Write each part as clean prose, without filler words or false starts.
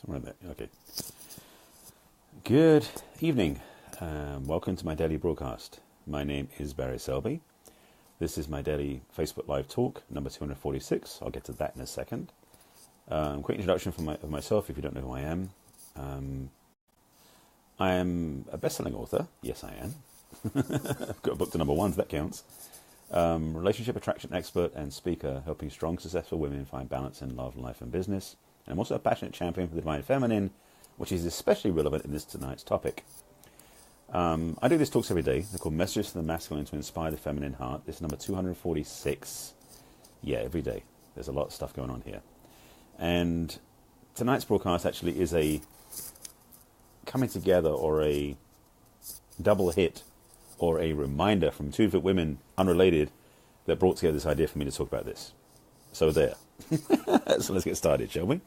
Somewhere there. Okay. Good evening. Welcome to my daily broadcast. My name is Barry Selby. This is my daily Facebook Live talk, number 246. I'll get to that in a second. Quick introduction of myself, if you don't know who I am. I am a best-selling author. Yes, I am. I've got a book to number one, so that counts. Relationship attraction expert and speaker, helping strong, successful women find balance in love, life, and business. And I'm also a passionate champion for the divine feminine, which is especially relevant in tonight's topic. I do these talks every day. They're called Messages from the Masculine to Inspire the Feminine Heart. This is number 246. Yeah, every day. There's a lot of stuff going on here. And tonight's broadcast actually is a coming together or a double hit or a reminder from two women unrelated that brought together this idea for me to talk about this. So there. So let's get started, shall we?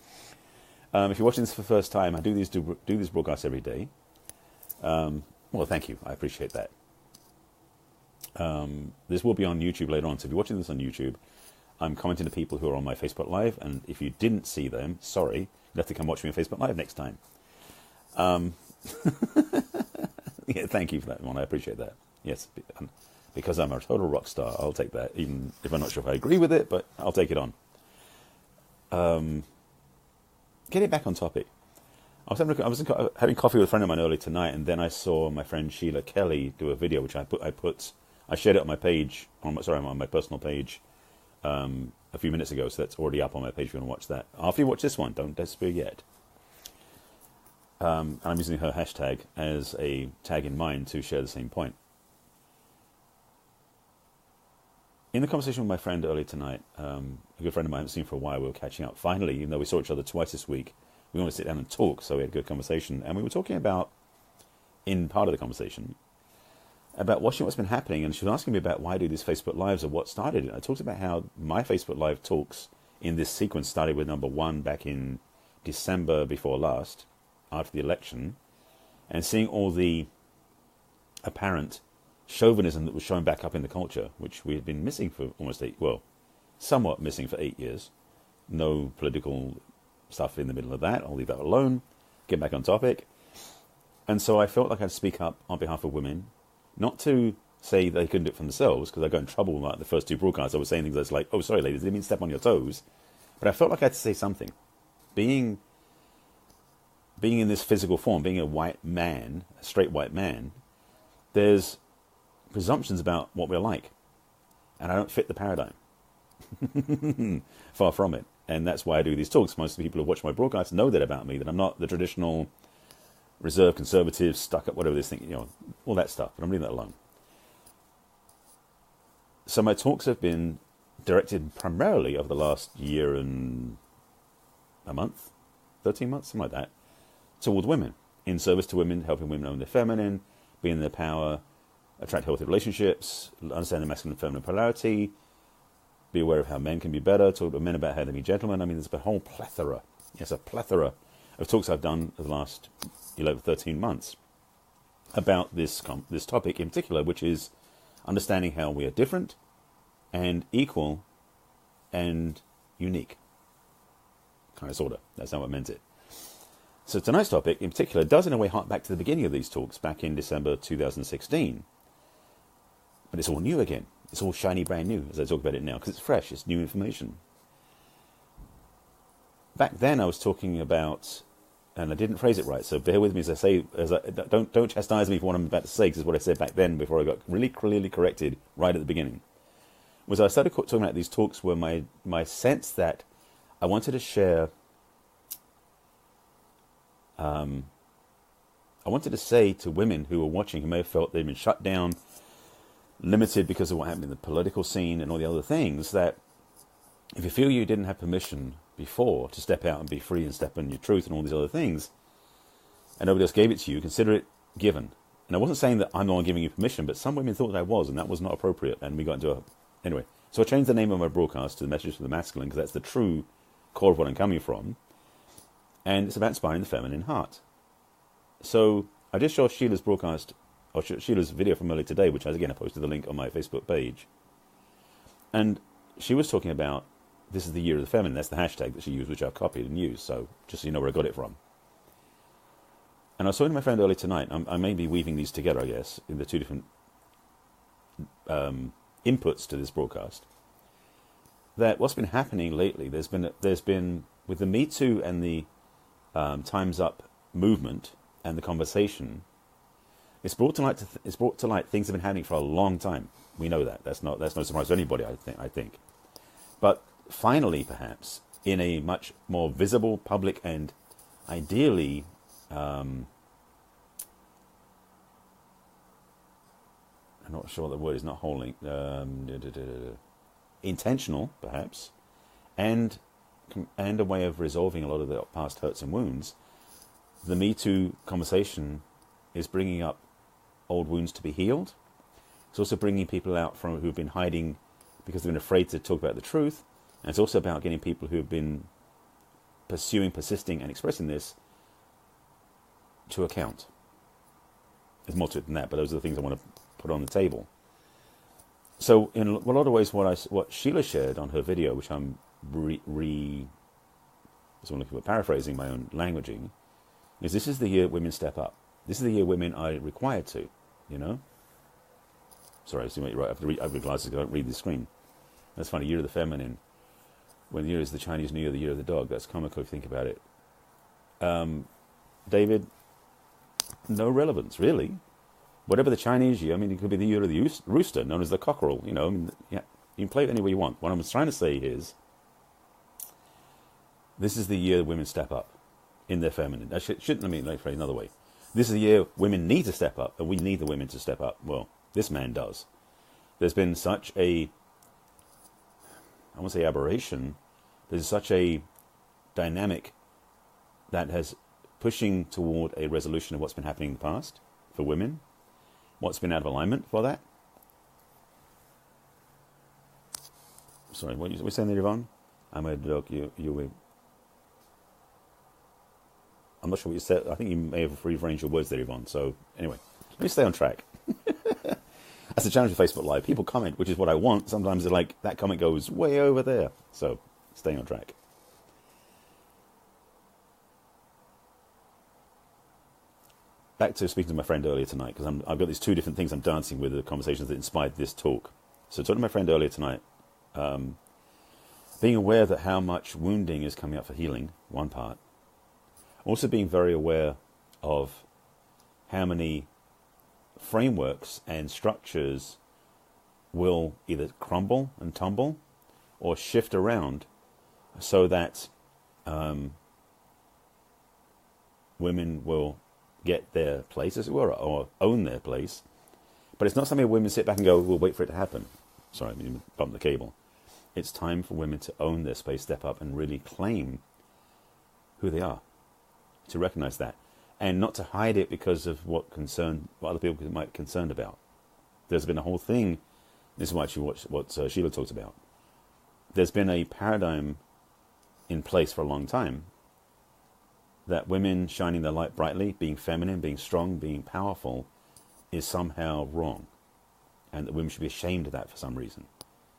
If you're watching this for the first time, I do these broadcasts every day. Well, thank you. I appreciate that. This will be on YouTube later on. So if you're watching this on YouTube, I'm commenting to people who are on my Facebook Live. And if you didn't see them, sorry, you'll have to come watch me on Facebook Live next time. Yeah, thank you for that one. I appreciate that. Yes, because I'm a total rock star, I'll take that, even if I'm not sure if I agree with it, but I'll take it on. Getting back on topic. I was having coffee with a friend of mine earlier tonight, and then I saw my friend Sheila Kelly do a video, which I shared it on my page, on my personal page, a few minutes ago. So that's already up on my page if you want to watch that. After you watch this one, don't despair yet. I'm using her hashtag as a tag in mind to share the same point. In the conversation with my friend earlier tonight, a good friend of mine I haven't seen for a while, we were catching up. Finally, even though we saw each other twice this week, we wanted to sit down and talk, so we had a good conversation. And we were talking about, in part of the conversation, about watching what's been happening. And she was asking me about why I do these Facebook Lives or what started it. I talked about how my Facebook Live talks in this sequence started with number one back in December before last, after the election, and seeing all the apparent chauvinism that was showing back up in the culture, which we had been missing for somewhat missing for 8 years. No political stuff in the middle of that. I'll leave that alone. Get back on topic. And so I felt like I'd speak up on behalf of women, not to say they couldn't do it for themselves, because I got in trouble like the first two broadcasts. I was saying things that's like, oh, sorry, ladies, I didn't mean to step on your toes. But I felt like I had to say something. Being in this physical form, being a white man, a straight white man, there's presumptions about what we're like. And I don't fit the paradigm. Far from it. And that's why I do these talks. Most of the people who watch my broadcasts know that about me, that I'm not the traditional reserved conservative, stuck up, whatever this thing, all that stuff. But I'm leaving that alone. So my talks have been directed primarily over the last year and a month, 13 months, something like that, toward women, in service to women, helping women own their feminine, be in their power, attract healthy relationships, understand the masculine and feminine polarity, be aware of how men can be better, talk to men about how to be gentlemen. I mean, there's a whole plethora, a plethora of talks I've done for the last 11, 13 months about this topic in particular, which is understanding how we are different and equal and unique. Kind of, sort of. That's how I meant it. So tonight's topic, in particular, does in a way hark back to the beginning of these talks back in December 2016. But it's all new again. It's all shiny, brand new, as I talk about it now, because it's fresh, it's new information. Back then I was talking about, and I didn't phrase it right, so bear with me as I say, don't chastise me for what I'm about to say, because it's what I said back then before I got really clearly corrected right at the beginning. Was I started talking about these talks were my sense that I wanted to share. I wanted to say to women who were watching, who may have felt they'd been shut down, limited because of what happened in the political scene and all the other things, that if you feel you didn't have permission before to step out and be free and step in your truth and all these other things, and nobody else gave it to you, consider it given. And I wasn't saying that I'm the one giving you permission, but some women thought that I was, and that was not appropriate, and we got into a... Anyway, so I changed the name of my broadcast to the Messages for the Masculine, because that's the true core of what I'm coming from. And it's about inspiring the feminine heart. So I just saw Sheila's broadcast, or Sheila's video from earlier today, which I posted the link on my Facebook page. And she was talking about this is the year of the feminine. That's the hashtag that she used, which I've copied and used. So just so you know where I got it from. And I was talking to my friend earlier tonight. I may be weaving these together, I guess, in the two different inputs to this broadcast. That what's been happening lately, there's been with the metoo and the Time's Up movement and the conversation. It's brought to light things have been happening for a long time. We know that. That's no surprise to anybody. I think, but finally, perhaps in a much more visible, public, and ideally, I'm not sure the word is not holding. Intentional, perhaps, and a way of resolving a lot of the past hurts and wounds. The Me Too conversation is bringing up old wounds to be healed. It's also bringing people out from who've been hiding because they've been afraid to talk about the truth. And it's also about getting people who have been persisting, and expressing this to account. There's more to it than that, but those are the things I want to put on the table. So, in a lot of ways, what Sheila shared on her video, which I'm paraphrasing my own languaging, is this is the year women step up. This is the year women are required to, you know. Sorry, I have to read over glasses because I don't read the screen. That's funny. Year of the feminine. When the year is the Chinese New Year, the year of the dog. That's comical if you think about it. David, no relevance really. Whatever the Chinese year, I mean, it could be the year of the rooster, known as the cockerel. You know, I mean, yeah, you can play it any way you want. What I'm trying to say is, this is the year women step up in their feminine. That shouldn't, let me phrase another way. This is the year women need to step up, and we need the women to step up. Well, this man does. There's been such a, I won't say aberration, there's such a dynamic that has pushing toward a resolution of what's been happening in the past for women. What's been out of alignment for that? Sorry, what are you saying there, Yvonne? I'm a dog. I'm not sure what you said. I think you may have rearranged your words there, Yvonne. So anyway, let me stay on track. That's the challenge with Facebook Live. People comment, which is what I want. Sometimes they're like, that comment goes way over there. So staying on track. Back to speaking to my friend earlier tonight, because I've got these two different things I'm dancing with, the conversations that inspired this talk. So talking to my friend earlier tonight, being aware that how much wounding is coming up for healing, one part. Also being very aware of how many frameworks and structures will either crumble and tumble or shift around so that women will get their place, as it were, or own their place. But it's not something women sit back and go, we'll wait for it to happen. Sorry, I mean, bump the cable. It's time for women to own their space, step up, and really claim who they are, to recognize that, and not to hide it because of what other people might be concerned about. There's been a whole thing, this is what Sheila talked about. There's been a paradigm in place for a long time that women shining their light brightly, being feminine, being strong, being powerful, is somehow wrong. And that women should be ashamed of that for some reason.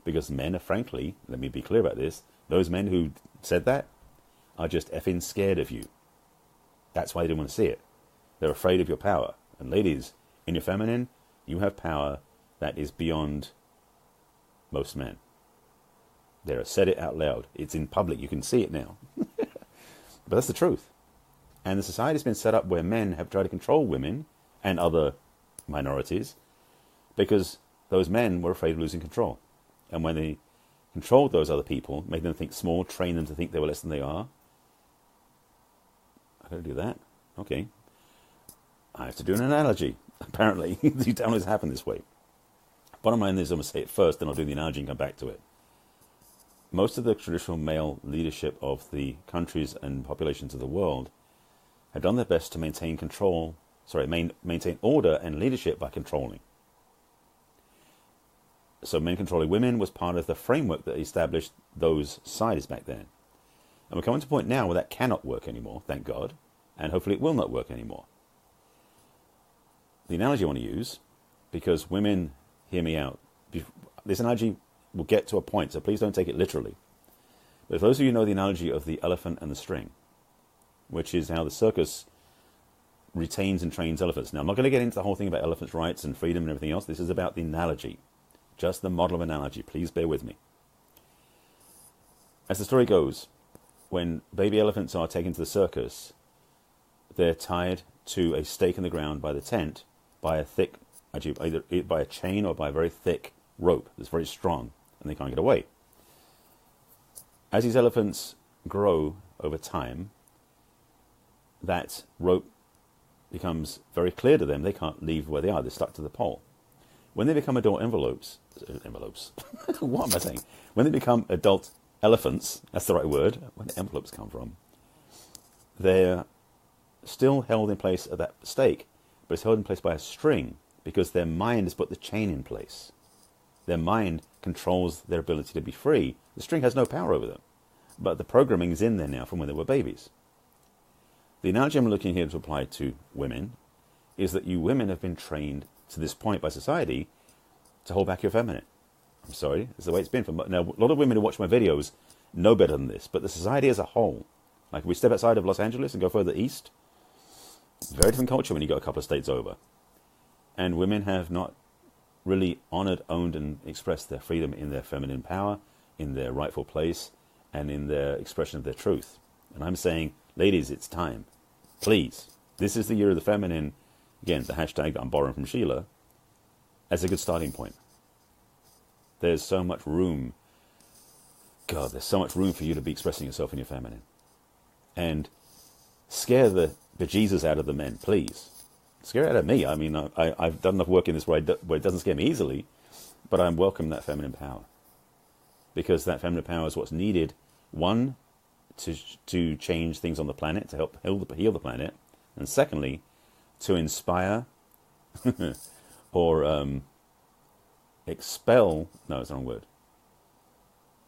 Because men are, frankly, let me be clear about this, those men who said that are just effing scared of you. That's why they don't want to see it. They're afraid of your power. And ladies, in your feminine, you have power that is beyond most men. They're said it out loud. It's in public. You can see it now. But that's the truth. And the society's been set up where men have tried to control women and other minorities because those men were afraid of losing control. And when they controlled those other people, made them think small, trained them to think they were less than they are. I gotta do that. Okay. I have to do an analogy. Apparently, you don't always happen this way. Bottom line is, I'm going to say it first, then I'll do the analogy and come back to it. Most of the traditional male leadership of the countries and populations of the world have done their best to maintain maintain order and leadership by controlling. So men controlling women was part of the framework that established those sides back then. And we're coming to a point now where that cannot work anymore, thank God, and hopefully it will not work anymore. The analogy I want to use, because women, hear me out, this analogy will get to a point, so please don't take it literally. But for those of you who know the analogy of the elephant and the string, which is how the circus retains and trains elephants. Now, I'm not going to get into the whole thing about elephants' rights and freedom and everything else. This is about the analogy, just the model of analogy. Please bear with me. As the story goes, when baby elephants are taken to the circus, they're tied to a stake in the ground by the tent by a thick, actually either by a chain or by a very thick rope that's very strong, and they can't get away. As these elephants grow over time, that rope becomes very clear to them. They can't leave where they are. They're stuck to the pole. When they become adult envelopes, what am I saying? When they become adult elephants, that's the right word, where the envelopes come from, they're still held in place at that stake, but it's held in place by a string because their mind has put the chain in place. Their mind controls their ability to be free. The string has no power over them, but the programming is in there now from when they were babies. The analogy I'm looking here to apply to women is that you women have been trained to this point by society to hold back your feminine. I'm sorry, it's the way it's been. Now, a lot of women who watch my videos know better than this, but the society as a whole, like if we step outside of Los Angeles and go further east, very different culture when you go a couple of states over. And women have not really honored, owned, and expressed their freedom in their feminine power, in their rightful place, and in their expression of their truth. And I'm saying, ladies, it's time. Please. This is the year of the feminine. Again, the hashtag that I'm borrowing from Sheila as a good starting point. There's so much room. God, there's so much room for you to be expressing yourself in your feminine. And scare the bejesus out of the men, please. Scare it out of me. I mean, I've done enough work in this where it doesn't scare me easily, but I welcome that feminine power. Because that feminine power is what's needed, one, to change things on the planet, to help heal the planet, and secondly, to inspire or expel, no, it's the wrong word,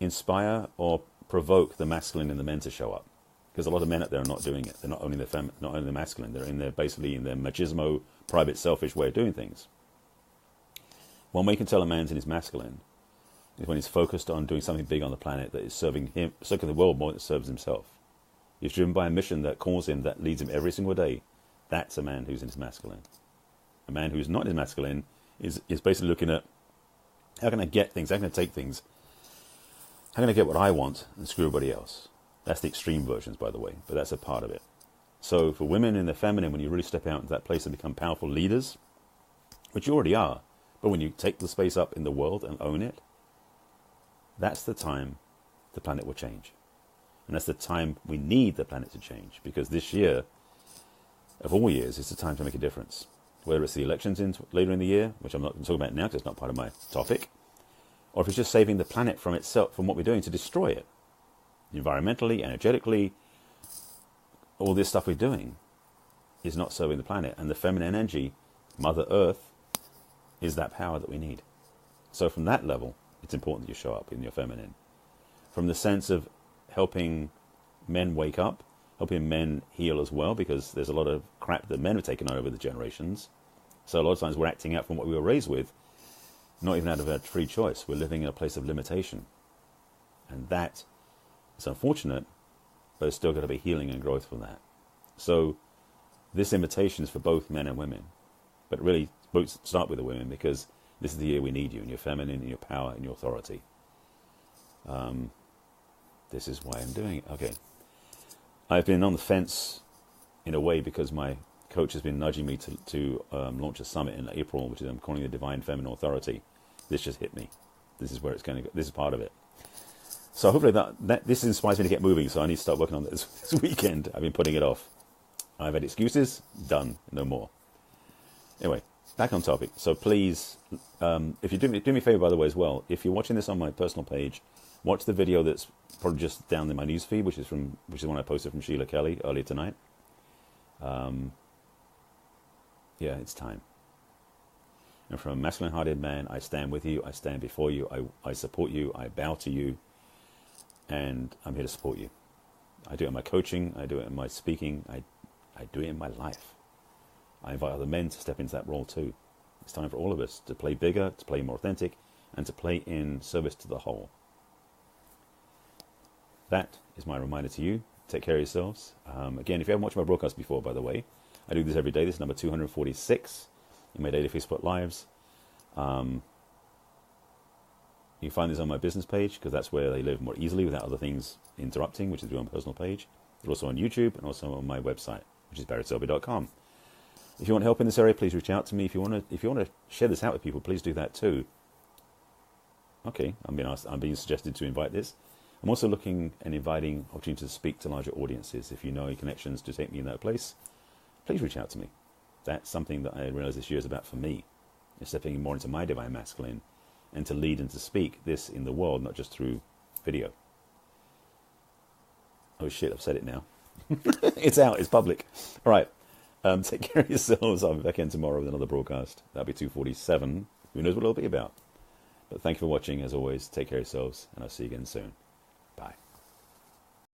inspire or provoke the masculine in the men to show up. Because a lot of men out there are not doing it. They're not owning not only the masculine, they're basically in their machismo, private, selfish way of doing things. One way you can tell a man's in his masculine is when he's focused on doing something big on the planet that is serving the world more than it serves himself. He's driven by a mission that calls him, that leads him every single day. That's a man who's in his masculine. A man who's not in his masculine is basically looking at, how can I get things, how can I take things, how can I get what I want and screw everybody else? That's the extreme versions, by the way, but that's a part of it. So for women in their feminine, when you really step out into that place and become powerful leaders, which you already are, but when you take the space up in the world and own it, that's the time the planet will change. And that's the time we need the planet to change, because this year, of all years, it's the time to make a difference. Whether it's the elections later in the year, which I'm not going to talk about now because it's not part of my topic, or if it's just saving the planet from itself, from what we're doing to destroy it. Environmentally, energetically, all this stuff we're doing is not serving the planet. And the feminine energy, Mother Earth, is that power that we need. So from that level, it's important that you show up in your feminine. From the sense of helping men wake up, helping men heal as well, because there's a lot of crap that men have taken over the generations. So a lot of times we're acting out from what we were raised with, not even out of a free choice. We're living in a place of limitation. And that is unfortunate, but it's still got to be healing and growth from that. So this invitation is for both men and women, but really start with the women, because this is the year we need you in your feminine, in your power, in your authority. This is why I'm doing it. Okay. I've been on the fence in a way because my coach has been nudging me to launch a summit in April, which I'm calling the Divine Feminine Authority. This just hit me. This is where it's going to go. This is part of it. So hopefully that this inspires me to get moving. So I need to start working on this weekend. I've been putting it off. I've had excuses. Done. No more. Anyway, back on topic. So please, if you do me a favor, by the way, as well, if you're watching this on my personal page, watch the video that's probably just down in my newsfeed, which is the one I posted from Sheila Kelly earlier tonight. Yeah, it's time. And from a masculine-hearted man, I stand with you. I stand before you. I support you. I bow to you. And I'm here to support you. I do it in my coaching. I do it in my speaking. I do it in my life. I invite other men to step into that role too. It's time for all of us to play bigger, to play more authentic, and to play in service to the whole. that is my reminder to you. Take care of yourselves. Again, if you haven't watched my broadcast before, by the way, I do this every day. This is number 246 in my daily Facebook Lives. You can find this on my business page because that's where they live more easily without other things interrupting, which is my personal page. They're also on YouTube and also on my website, which is barrettselby.com. If you want help in this area, please reach out to me. If you want to share this out with people, please do that too. Okay, I'm being suggested to invite this. I'm also looking and inviting opportunities to speak to larger audiences. If you know any connections to take me in that place, please reach out to me. That's something that I realize this year is about for me. It's stepping more into my divine masculine and to lead and to speak this in the world, not just through video. Oh shit, I've said it now. It's out, it's public. All right, take care of yourselves. I'll be back in tomorrow with another broadcast. That'll be 247. Who knows what it'll be about. But thank you for watching, as always. Take care of yourselves, and I'll see you again soon.